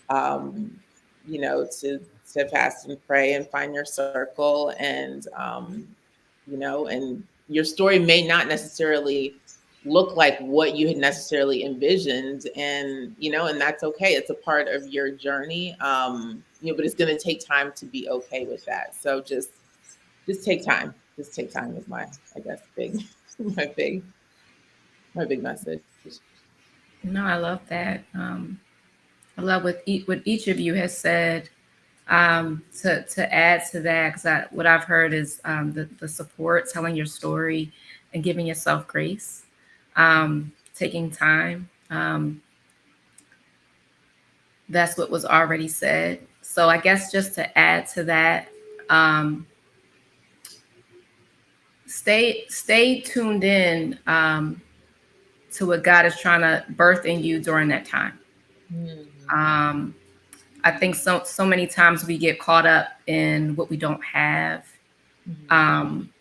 um, to fast and pray and find your circle and, and your story may not necessarily look like what you had necessarily envisioned and that's okay. It's a part of your journey. But it's going to take time to be okay with that. So just take time. Just take time is my, I guess, big, my big, my big message. No, I love that. I love what each of you has said. To add to that, because what I've heard is the support, telling your story, and giving yourself grace, taking time. That's what was already said. So I guess just to add to that, um, stay tuned in, to what God is trying to birth in you during that time. Mm-hmm. Um, I think so many times we get caught up in what we don't have. Um,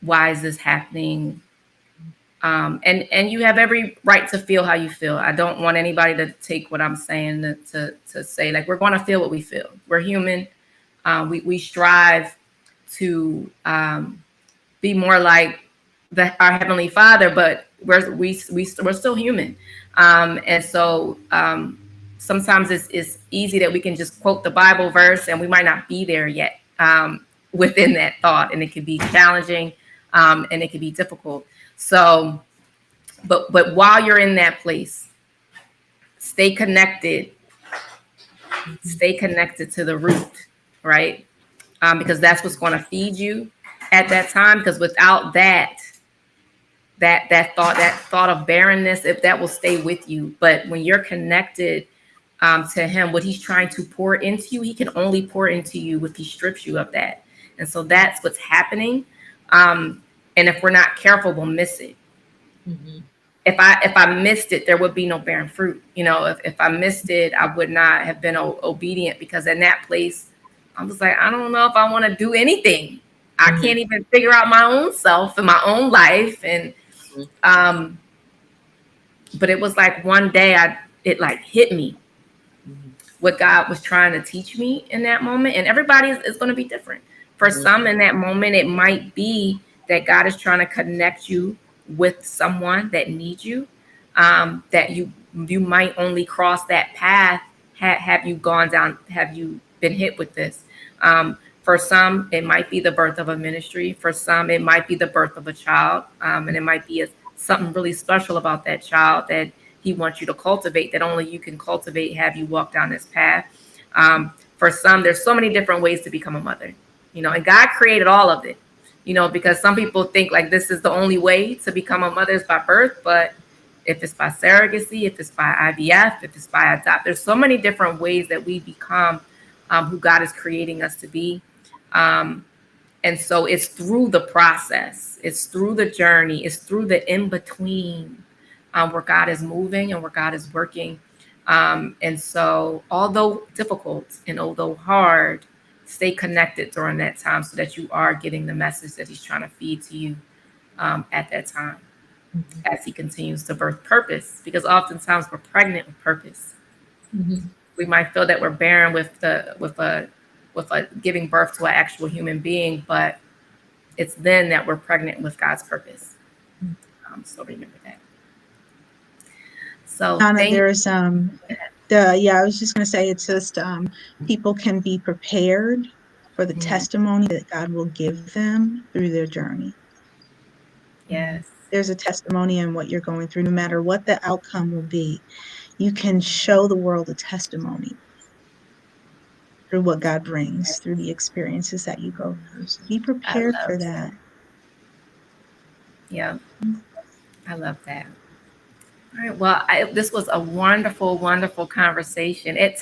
why is this happening? And you have every right to feel how you feel. I don't want anybody to take what I'm saying to say like we're going to feel what we feel. We're human. We strive to be more like our heavenly Father, but we're still human, and so sometimes it's easy that we can just quote the Bible verse and we might not be there yet, within that thought, and it can be challenging, and it can be difficult. So, but while you're in that place, stay connected, stay connected to the root, right? Because that's what's going to feed you at that time. Because without that thought of barrenness, if that will stay with you. But when you're connected, to him, what he's trying to pour into you, he can only pour into you if he strips you of that. And so that's what's happening. And if we're not careful, we'll miss it. Mm-hmm. If I missed it, there would be no barren fruit. If I missed it, I would not have been obedient, because in that place, I was like, I don't know if I want to do anything. I Mm-hmm. can't even figure out my own self and my own life. And um, but it was like one day it like hit me Mm-hmm. what God was trying to teach me in that moment. And everybody is going to be different. For some in that moment, it might be that God is trying to connect you with someone that needs you, that you might only cross that path, have you gone down, have you been hit with this. For some, it might be the birth of a ministry. For some, it might be the birth of a child, and it might be something really special about that child that he wants you to cultivate, that only you can cultivate, have you walk down this path. For some, there's so many different ways to become a mother, and God created all of it, because some people think like this is the only way to become a mother is by birth. But if it's by surrogacy, if it's by IVF, if it's by adopt, there's so many different ways that we become, who God is creating us to be. Um, and so it's through the process, it's through the journey, it's through the in between, where God is moving and where God is working. And so, although difficult and although hard, stay connected during that time so that you are getting the message that he's trying to feed to you at that time Mhm. as he continues to birth purpose. Because oftentimes we're pregnant with purpose. Mhm. We might feel that we're barren with a giving birth to an actual human being, but it's then that we're pregnant with God's purpose. So remember that. So Donna, thank there's the yeah, I was just going to say it's just people can be prepared for the you. testimony that God will give them through their journey. Yes. There's a testimony in what you're going through, no matter what the outcome will be. You can show the world a testimony through what God brings, through the experiences that you go through. So be I prepared love for that. that. Yeah, I love that. All right. Well, this was a wonderful, wonderful conversation. That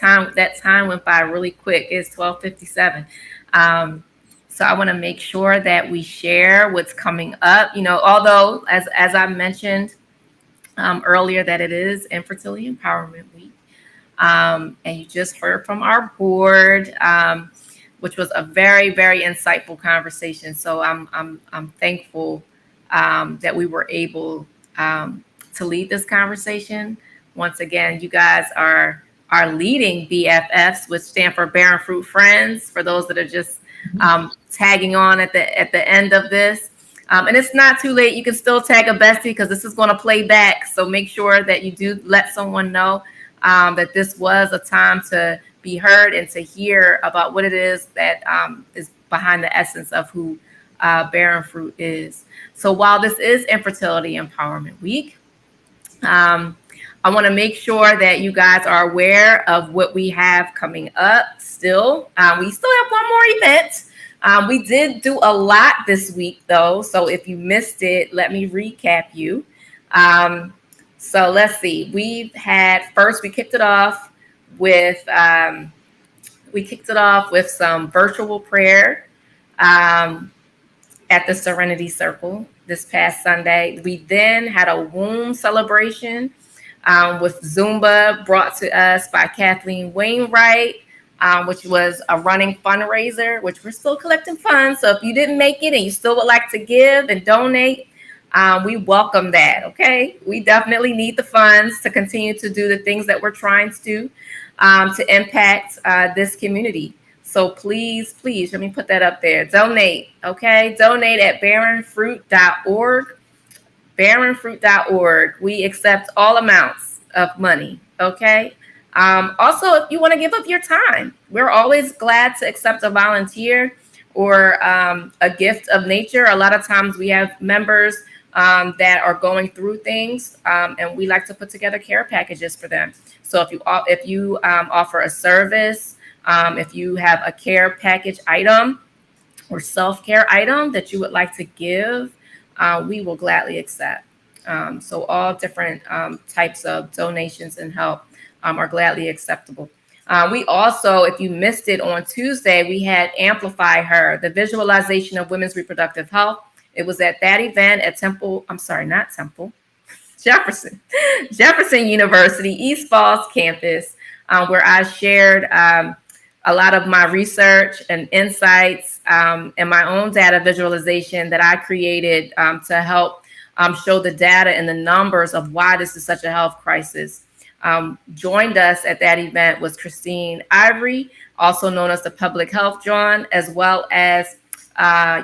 time went by really quick. It's 12:57. Um, so I want to make sure that we share what's coming up. Although as I mentioned earlier, that it is Infertility Empowerment Week. And you just heard from our board, which was a very, very insightful conversation. So I'm thankful that we were able to lead this conversation. Once again, you guys are leading BFFs, which stand for Barren Fruit Friends. For those that are just tagging on at the end of this. And it's not too late. You can still tag a bestie because this is going to play back. So make sure that you do let someone know that this was a time to be heard and to hear about what it is that is behind the essence of who Barren Fruit is. So while this is Infertility Empowerment Week, um, I want to make sure that you guys are aware of what we have coming up still. We still have one more event. We did do a lot this week, though. So if you missed it, let me recap you. Um, so let's see. We kicked it off with some virtual prayer. Um, at the Serenity Circle this past Sunday. We then had a womb celebration with Zumba brought to us by Kathleen Wainwright, which was a running fundraiser, which we're still collecting funds. So if you didn't make it and you still would like to give and donate, we welcome that. Okay. We definitely need the funds to continue to do the things that we're trying to do to impact this community. So please, please, let me put that up there. Donate, okay? Donate at barrenfruit.org. Barrenfruit.org. We accept all amounts of money, okay? Also, if you want to give up your time, we're always glad to accept a volunteer or a gift of nature. A lot of times we have members that are going through things, and we like to put together care packages for them. So if you offer a service, if you have a care package item or self-care item that you would like to give, we will gladly accept. So all different types of donations and help are gladly acceptable. We also, if you missed it on Tuesday, we had Amplify Her, the visualization of women's reproductive health. It was at that event at Jefferson, Jefferson University, East Falls campus, where I shared a lot of my research and insights and my own data visualization that I created to help show the data and the numbers of why this is such a health crisis. Joined us at that event was Christine Ivory, also known as the Public Health John, as well as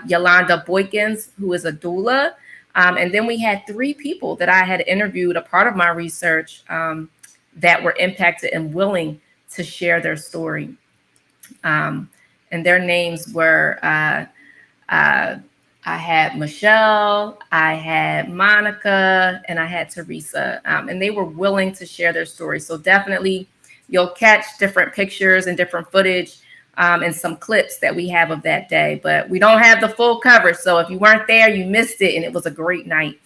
Yolanda Boykins, who is a doula. And then we had 3 people that I had interviewed, a part of my research, that were impacted and willing to share their story. And their names were uh, I had Michelle, I had Monica, and I had Teresa. And they were willing to share their story. So definitely you'll catch different pictures and different footage and some clips that we have of that day. But we don't have the full coverage. So if you weren't there, you missed it. And it was a great night.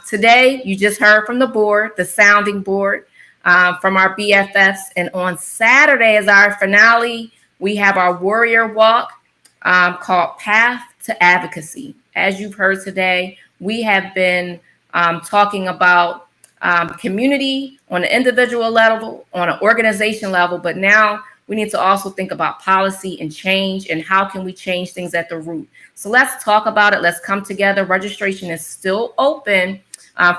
Today, you just heard from the board, the sounding board, from our BFFs. And on Saturday is our finale. We have our warrior walk called Path to Advocacy. As you've heard today, we have been talking about community on an individual level, on an organization level, but now we need to also think about policy and change and how can we change things at the root. So let's talk about it. Let's come together. Registration is still open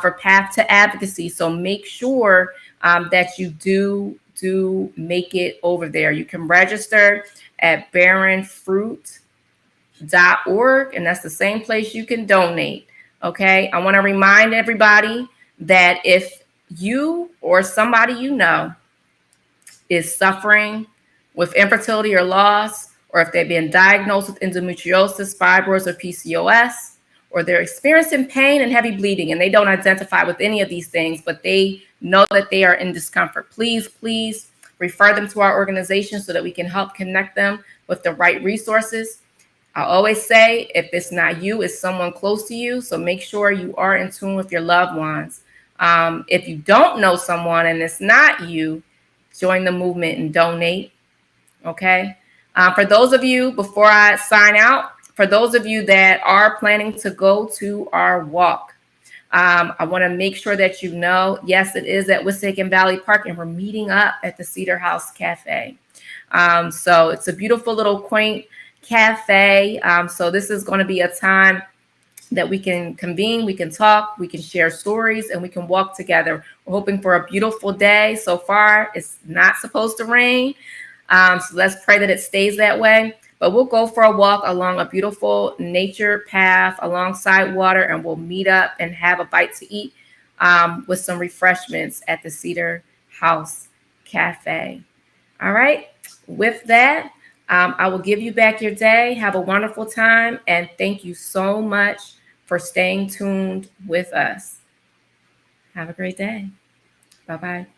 for Path to Advocacy. So make sure that you do make it over there. You can register at barrenfruit.org, and that's the same place you can donate. Okay, I want to remind everybody that if you or somebody you know is suffering with infertility or loss, or if they've been diagnosed with endometriosis, fibroids, or PCOS, or they're experiencing pain and heavy bleeding and they don't identify with any of these things, but they know that they are in discomfort, please refer them to our organization so that we can help connect them with the right resources. I always say, if it's not you, it's someone close to you. So make sure you are in tune with your loved ones. If you don't know someone and it's not you, join the movement and donate. Okay. For those of you, before I sign out, for those of you that are planning to go to our walk, I want to make sure that you know, yes, it is at Wissahickon Valley Park, and we're meeting up at the Cedar House Cafe. So it's a beautiful little quaint cafe. So this is going to be a time that we can convene, we can talk, we can share stories, and we can walk together. We're hoping for a beautiful day. So far, it's not supposed to rain. So let's pray that it stays that way. But we'll go for a walk along a beautiful nature path alongside water, and we'll meet up and have a bite to eat with some refreshments at the Cedar House Cafe. All right. With that, I will give you back your day. Have a wonderful time. And thank you so much for staying tuned with us. Have a great day. Bye-bye.